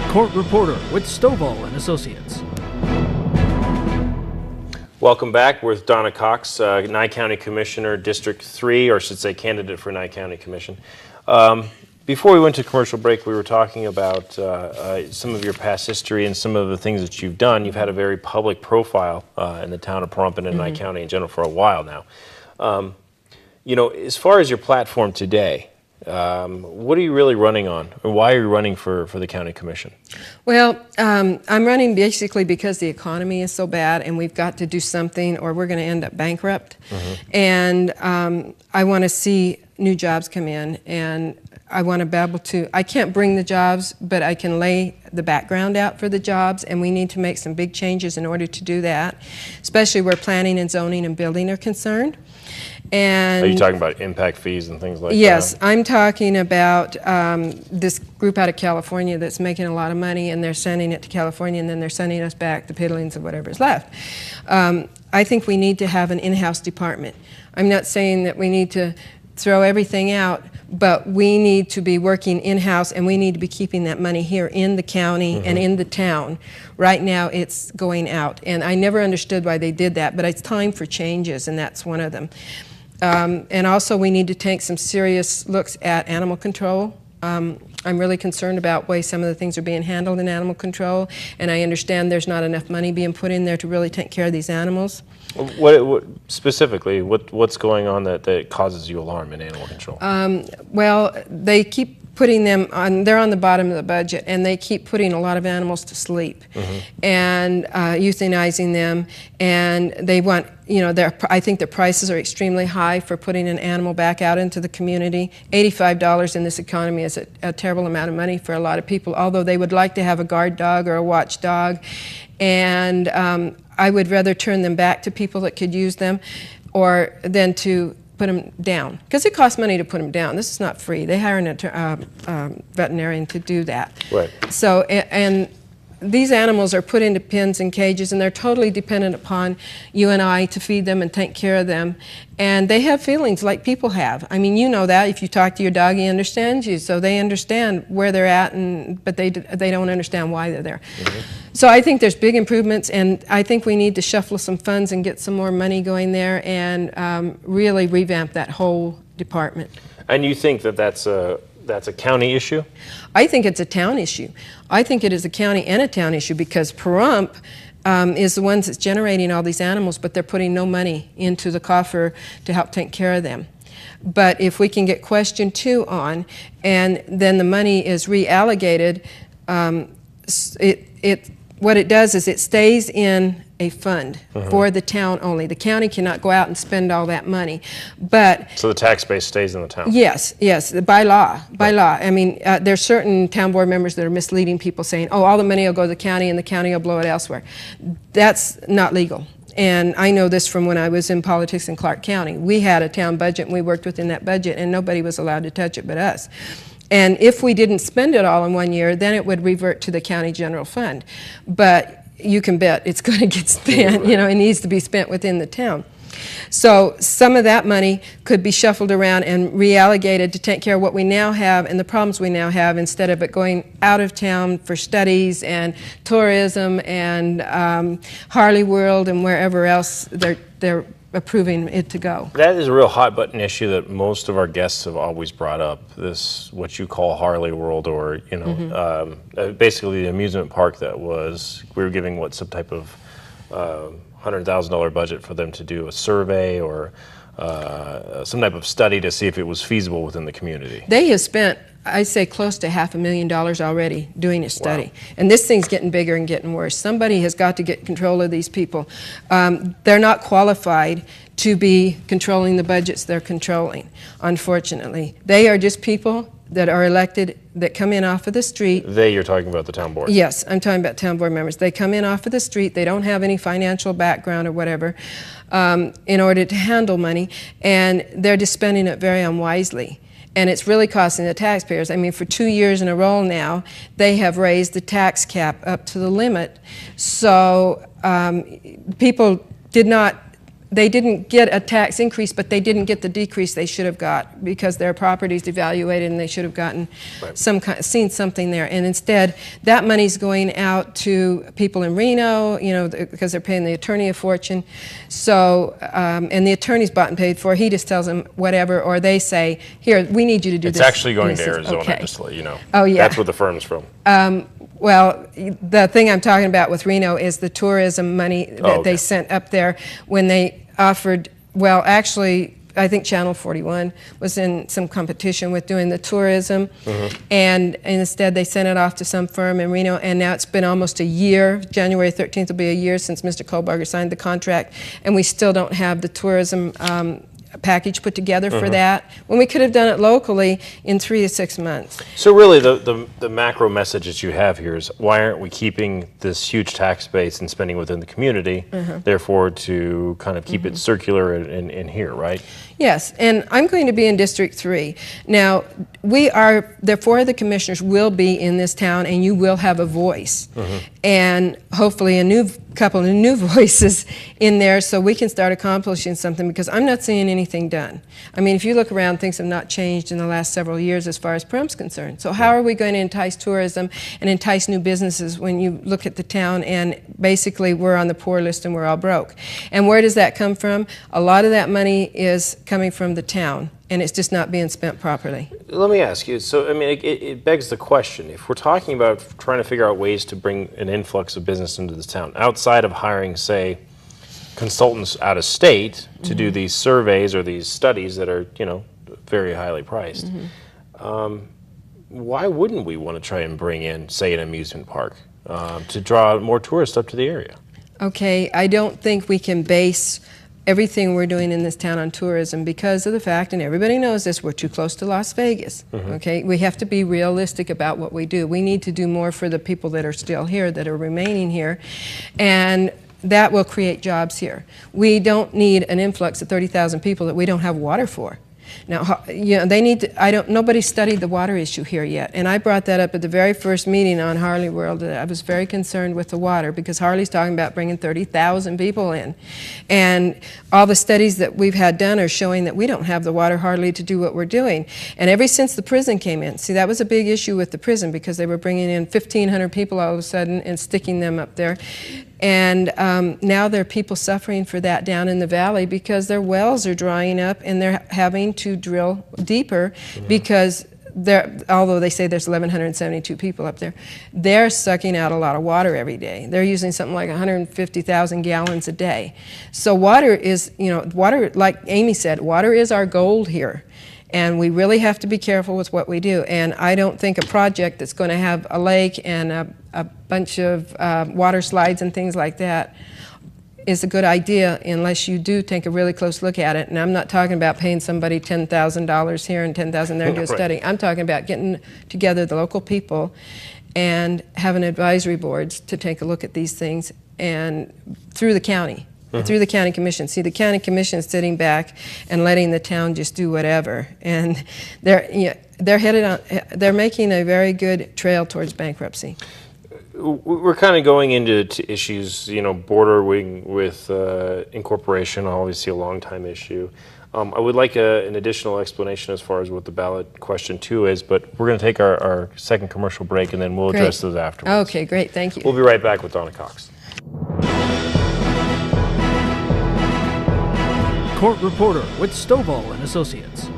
Court Reporter with Stovall and Associates. Welcome back. We're with Donna Cox, Nye County Commissioner, District 3, or I should say candidate for Nye County Commission. Before we went to commercial break, we were talking about some of your past history and some of the things that you've done. You've had a very public profile in the town of Pahrump and in Nye County in general for a while now. You know, as far as your platform today, what are you really running on, or why are you running for the county commission? Well, I'm running basically because the economy is so bad and we've got to do something or we're going to end up bankrupt. And I want to see new jobs come in, and I want to be able to, I can't bring the jobs, but I can lay the background out for the jobs, and we need to make some big changes in order to do that, especially where planning and zoning and building are concerned. And are you talking about impact fees and things like that? Yes, I'm talking about this group out of California that's making a lot of money, and they're sending it to California, and then they're sending us back the piddlings of whatever's left. I think we need to have an in-house department. I'm not saying that we need to throw everything out, but we need to be working in-house, and we need to be keeping that money here in the county and in the town. Right now it's going out, and I never understood why they did that, but it's time for changes, and that's one of them. And also we need to take some serious looks at animal control. I'm really concerned about the way some of the things are being handled in animal control, and I understand there's not enough money being put in there to really take care of these animals. What specifically, what's going on that causes you alarm in animal control? Well, they keep putting them on, they're on the bottom of the budget, and they keep putting a lot of animals to sleep and euthanizing them, and they want, you know, I think the prices are extremely high for putting an animal back out into the community. $85 in this economy is a terrible amount of money for a lot of people, although they would like to have a guard dog or a watch dog, and I would rather turn them back to people that could use them or than to put them down, because it costs money to put them down. This is not free. They hire a veterinarian to do that. Right. So, and these animals are put into pens and cages, and they're totally dependent upon you and I to feed them and take care of them. And they have feelings like people have. I mean, you know that. If you talk to your dog, he understands you. So they understand where they're at, but they don't understand why they're there. So I think there's big improvements, and I think we need to shuffle some funds and get some more money going there and really revamp that whole department. And you think that that's a county issue? I think it's a town issue. I think it is a county and a town issue, because Pahrump is the ones that's generating all these animals, but they're putting no money into the coffer to help take care of them. But if we can get question 2 on, and then the money is reallocated, what it does is it stays in a fund for the town only. The county cannot go out and spend all that money. But so the tax base stays in the town? Yes, yes, by law, by law. I mean, there's certain town board members that are misleading people, saying, oh, all the money will go to the county and the county will blow it elsewhere. That's not legal. And I know this from when I was in politics in Clark County. We had a town budget, and we worked within that budget, and nobody was allowed to touch it but us. And if we didn't spend it all in one year, then it would revert to the county general fund. But you can bet it's going to get spent, you know, it needs to be spent within the town. So some of that money could be shuffled around and reallocated to take care of what we now have and the problems we now have, instead of it going out of town for studies and tourism and Harley World and wherever else they're approving it to go. That is a real hot button issue that most of our guests have always brought up, this what you call Harley World, or you know, basically the amusement park that we were giving some type of $100,000 budget for them to do a survey or some type of study to see if it was feasible within the community. They have spent, I say, close to $500,000 already doing a study. Wow. And this thing's getting bigger and getting worse. Somebody has got to get control of these people. They're not qualified to be controlling the budgets they're controlling, unfortunately. They are just people that are elected that come in off of the street. You're talking about the town board? Yes, I'm talking about town board members. They come in off of the street, they don't have any financial background or whatever in order to handle money, and they're just spending it very unwisely. And it's really costing the taxpayers. I mean, for 2 years in a row now, they have raised the tax cap up to the limit. So people did not they didn't get a tax increase, but they didn't get the decrease they should have got because their property's devaluated and they should have gotten seen something there. And instead, that money's going out to people in Reno, because they're paying the attorney a fortune. So, and the attorney's bought and paid for. He just tells them whatever, or they say, here, we need you to do this. It's actually going to says, Arizona, okay. just to let you know. Oh, yeah. That's where the firm's from. Well, the thing I'm talking about with Reno is the tourism money that they sent up there when they offered, well, actually, I think Channel 41 was in some competition with doing the tourism, and instead they sent it off to some firm in Reno, and now it's been almost a year. January 13th will be a year since Mr. Kohlberger signed the contract, and we still don't have the tourism package put together for that, when we could have done it locally in 3 to 6 months. So really the macro message that you have here is, why aren't we keeping this huge tax base and spending within the community, therefore to kind of keep it circular in here, right? Yes, and I'm going to be in District 3. Now, the 4 of the commissioners will be in this town, and you will have a voice. And hopefully a couple of new voices in there so we can start accomplishing something, because I'm not seeing anything done. I mean, if you look around, things have not changed in the last several years as far as Prum's concerned. So how are we going to entice tourism and entice new businesses when you look at the town and basically we're on the poor list and we're all broke? And where does that come from? A lot of that money is coming from the town, and it's just not being spent properly. Let me ask you, so I mean, it begs the question, if we're talking about trying to figure out ways to bring an influx of business into this town, outside of hiring, say, consultants out of state to do these surveys or these studies that are, very highly priced, why wouldn't we want to try and bring in, say, an amusement park to draw more tourists up to the area? Okay, I don't think we can base everything we're doing in this town on tourism because of the fact, and everybody knows this, we're too close to Las Vegas. Okay, we have to be realistic about what we do. We need to do more for the people that are still here, that are remaining here, and that will create jobs here. We don't need an influx of 30,000 people that we don't have water for. Now, they need to, nobody studied the water issue here yet, and I brought that up at the very first meeting on Harley World. I was very concerned with the water because Harley's talking about bringing 30,000 people in, and all the studies that we've had done are showing that we don't have the water hardly to do what we're doing. And ever since the prison came in, see, that was a big issue with the prison because they were bringing in 1,500 people all of a sudden and sticking them up there. And now there are people suffering for that down in the valley because their wells are drying up and they're having to drill deeper because although they say there's 1,172 people up there, they're sucking out a lot of water every day. They're using something like 150,000 gallons a day. So water is, water, like Amy said, water is our gold here. And we really have to be careful with what we do. And I don't think a project that's going to have a lake and a bunch of water slides and things like that is a good idea unless you do take a really close look at it. And I'm not talking about paying somebody $10,000 here and $10,000 there to do a study. I'm talking about getting together the local people and having advisory boards to take a look at these things and through the county. Through the county commission. See, the county commission is sitting back and letting the town just do whatever, and they're headed on. They're making a very good trail towards bankruptcy. We're kind of going into issues, bordering with incorporation, obviously a long time issue. I would like an additional explanation as far as what the ballot question 2 is, but we're going to take our second commercial break, and then we'll address those afterwards. Okay, great, thank you. We'll be right back with Donna Cox. Court reporter with Stovall and Associates.